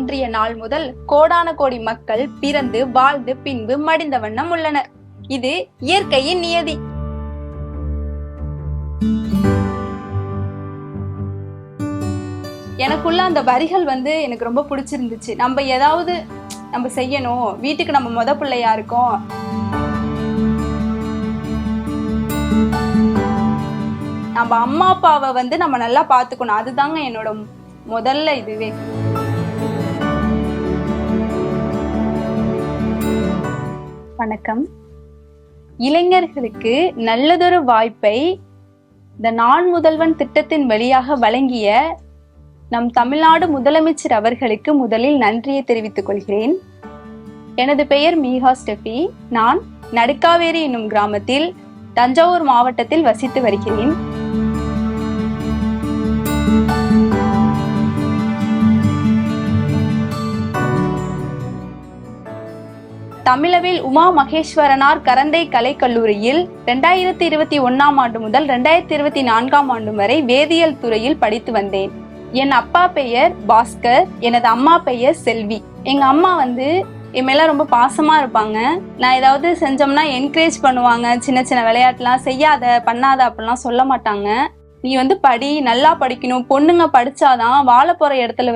தோன்றிய நாள் முதல் கோடான கோடி மக்கள் பிறந்து வாழ்ந்து பின்பு மடிந்த வண்ணம் உள்ளனர். இது இயற்கையின் நியதி. எனக்குள்ள அந்த வரிகள் எனக்கு ரொம்ப பிடிச்சிருந்துச்சு. நம்ம ஏதாவது நம்ம செய்யணும், வீட்டுக்கு நம்ம முத பிள்ளையா இருக்கோம், நம்ம அம்மா அப்பாவை நம்ம நல்லா பாத்துக்கணும். அதுதாங்க என்னோட முதல்ல இதுவே. வணக்கம். இளைஞர்களுக்கு நல்லதொரு வாய்ப்பை இந்த நான் முதல்வன் திட்டத்தின் வழியாக வழங்கிய நம் தமிழ்நாடு முதலமைச்சர் அவர்களுக்கு முதலில் நன்றியை தெரிவித்துக் கொள்கிறேன். எனது பெயர் மீகா ஸ்டெஃபி. நான் நடுக்காவேரி என்னும் கிராமத்தில் தஞ்சாவூர் மாவட்டத்தில் வசித்து வருகிறேன். தமிழவில் உமா மகேஸ்வரனார் கரந்தை கலைக்கல்லூரியில் 2021 ஆண்டு முதல் 2024 ஆண்டு வரை வேதியியல் துறையில் படித்து வந்தேன். என் அப்பா பெயர் பாஸ்கர், எனது அம்மா பெயர் செல்வி. எங்க அம்மா என் மேல ரொம்ப பாசமா இருப்பாங்க. நான் ஏதாவது செஞ்சோம்னா என்கரேஜ் பண்ணுவாங்க. சின்ன சின்ன விளையாட்டுலாம் செய்யாத பண்ணாத அப்படிலாம் சொல்ல மாட்டாங்க. நீ படி, நல்லா படிக்கணும், பொண்ணுங்க படிச்சாதான் வாழ போற இடத்துல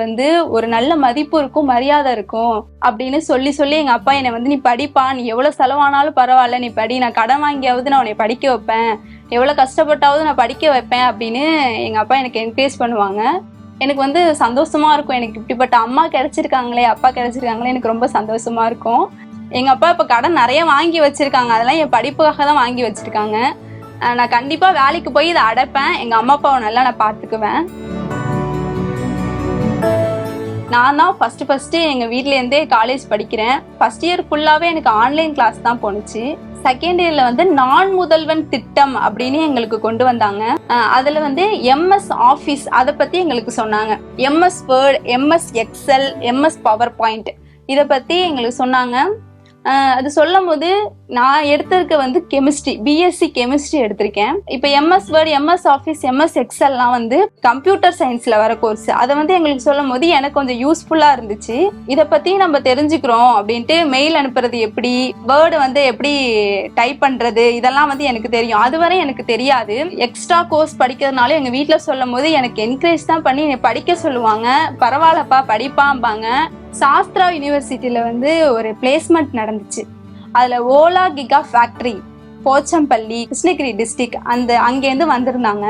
ஒரு நல்ல மதிப்பு இருக்கும், மரியாதை இருக்கும் அப்படின்னு சொல்லி சொல்லி எங்க அப்பா என்னை நீ படிப்பா, நீ எவ்வளவு செலவானாலும் பரவாயில்ல, நீ படி, நான் கடன் வாங்கியாவது நான் உன்னை படிக்க வைப்பேன், எவ்வளவு கஷ்டப்பட்டாவது நான் படிக்க வைப்பேன் அப்படின்னு எங்க அப்பா எனக்கு என்கரேஜ் பண்ணுவாங்க. எனக்கு சந்தோஷமா இருக்கும். எனக்கு இப்படிப்பட்ட அம்மா கிடைச்சிருக்காங்களே, அப்பா கிடைச்சிருக்காங்களே, எனக்கு ரொம்ப சந்தோஷமா இருக்கும். எங்க அப்பா இப்ப கடன் நிறைய வாங்கி வச்சிருக்காங்க. அதெல்லாம் என் படிப்புக்காக தான் வாங்கி வச்சிருக்காங்க. நான் கண்டிப்பா வேலைக்கு போய் இதை அடைப்பேன். எங்க அம்மா அப்பாவை நல்லா நான் பாத்துக்குவேன். நான் தான் ஃபர்ஸ்ட் எங்க வீட்ல இருந்தே காலேஜ் படிக்கிறேன். ஃபர்ஸ்ட் இயர் ஃபுல்லாவே எனக்கு ஆன்லைன் கிளாஸ் தான் போனுச்சு. செகண்ட் இயர்ல நான் முதல்வன் திட்டம் அப்படின்னு எங்களுக்கு கொண்டு வந்தாங்க. அதுல MS ஆஃபீஸ் அதை பத்தி எங்களுக்கு சொன்னாங்க. MS word, MS Excel, MS PowerPoint இதை பத்தி எங்களுக்கு சொன்னாங்க. அது சொல்லும் போது நான் எடுத்திருக்க கெமிஸ்ட்ரி, பிஎஸ்சி கெமிஸ்ட்ரி எடுத்திருக்கேன். இப்போ MS word, MS office, MS எக்ஸல்லாம் கம்ப்யூட்டர் சயின்ஸ்ல வர கோர்ஸ். அதை எங்களுக்கு சொல்லும் போது எனக்கு கொஞ்சம் யூஸ்ஃபுல்லா இருந்துச்சு. இதை பத்தி நம்ம தெரிஞ்சுக்கிறோம் அப்படின்ட்டு மெயில் அனுப்புறது எப்படி, வேர்டு எப்படி டைப் பண்றது, இதெல்லாம் எனக்கு தெரியும். அதுவரை எனக்கு தெரியாது. எக்ஸ்ட்ரா கோர்ஸ் படிக்கிறதுனால எங்க வீட்டுல சொல்லும் போது எனக்கு என்கரேஜ் தான் பண்ணி என்னை படிக்க சொல்லுவாங்க. பரவாயில்லப்பா படிப்பாம்பாங்க. சாஸ்திரா யூனிவர்சிட்டியில ஒரு பிளேஸ்மெண்ட் நடந்துச்சு. அதுல Ola giga factory, Pochampalli, Krishnagiri district அங்கேருந்து வந்திருந்தாங்க.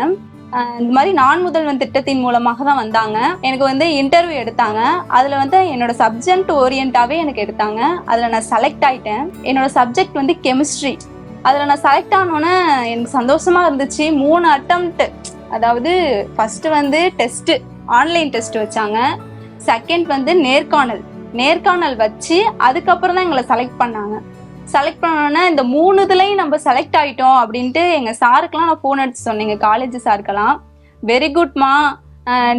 இந்த மாதிரி நான் முதல்வன் திட்டத்தின் மூலமாக தான் வந்தாங்க. எனக்கு இன்டர்வியூ எடுத்தாங்க. அதுல என்னோட சப்ஜெக்ட் ஓரியன்டாவே எனக்கு எடுத்தாங்க. அதுல நான் செலக்ட் ஆயிட்டேன். என்னோட சப்ஜெக்ட் கெமிஸ்ட்ரி. அதுல நான் செலக்ட் ஆனோன்னே எனக்கு சந்தோஷமா இருந்துச்சு. 3 அட்டெம்ப்ட், அதாவது ஃபர்ஸ்ட் டெஸ்ட், ஆன்லைன் டெஸ்ட் வச்சாங்க. செகண்ட் நேர்காணல் வச்சு அதுக்கப்புறம் தான் எங்களை செலக்ட் பண்ணாங்க. செலக்ட் பண்ணோன்னா இந்த 3 இதுலையும் நம்ம செலக்ட் ஆயிட்டோம் அப்படின்ட்டு எங்க சாருக்கெல்லாம் நான் ஃபோன் அடிச்சு சொன்னேன். காலேஜ் சாருக்கெல்லாம் வெரி குட்மா,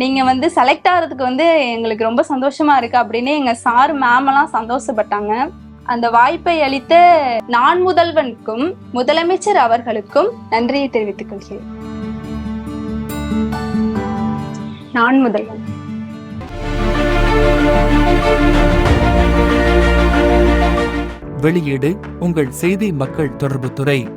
நீங்க செலக்ட் ஆகிறதுக்கு எங்களுக்கு ரொம்ப சந்தோஷமா இருக்கு அப்படின்னு எங்க சார் மேம் எல்லாம் சந்தோஷப்பட்டாங்க. அந்த வாய்ப்பை அளித்த நான் முதல்வனுக்கும் முதலமைச்சர் அவர்களுக்கும் நன்றியை தெரிவித்துக் கொள்கிறேன். நான் முதல்வன். வெளியீடு உங்கள் செய்தி மக்கள் தொடர்பு துறை.